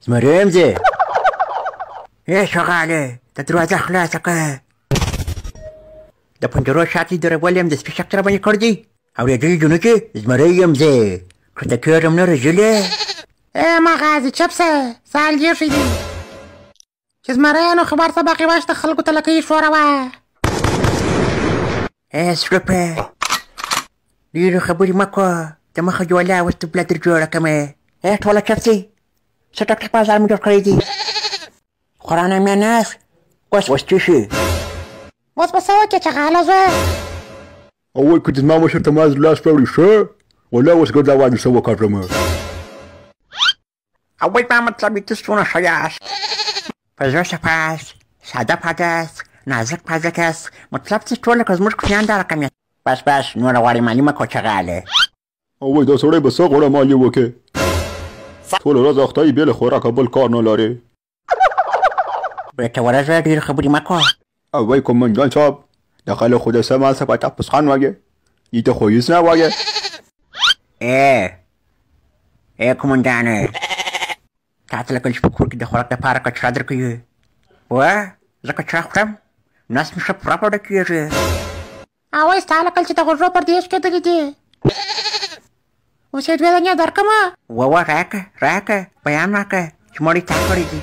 زمريمزي ايه شغالة د دروازه خلاصه که د پنجرو شاته درول یم د سپي شک سره باندې کړ دي اورېدلي دي نو چې زمری یم زه کښته کېږم نه رژلې مغازي چپسه سال جیښی دي چې زمریانو خبر سبقې واشته خلکو ته لکۍ ښوروه سلوپه ډېرې خبرې مه کوه د مخه جوله اوس ته بله در جوړه کړمه ټوله چپسې څه ټکټک بازار مې جوړ کړی دي خورانه مې ناست اوس څه شي اوس به څه وکړې چغاله زوی اوی که د زما مشر ته ما لاس راوړي ښه والله اوس ګرده وانې څه وکړم اوی ما مطلب ته څونه ښه یاست په زړه صفاست ساده پادست نازک پازک است مطلب چې ټول لکه زموږ کوچنیان دا رقم یاست بس بس نوره غواړې مالي مه کوه چغاله اوی دا سړی به څه غوړه مالي وکړي ټوله ورځ اخته یې بې له خوراکه بل کار نه لرې ګټوره زویه ډېرې خبرې مه کوه اوی کمانجان صاحب د خلک خو د څه مال څه په تپوس خان وږې یې ته خو هېڅ نه وایې ای کمانډانه تا ته لکه چې په کور کې د خوراک دپاره کچره درکوي زه کچره خورم نس مې ښه پوره پوره کېږي اوی ستا لکل چې د غوږو پردېش کېدلي دي اوس یې دوې دانې درکړمه راکه بیان راکه چې مړی تا کړي دي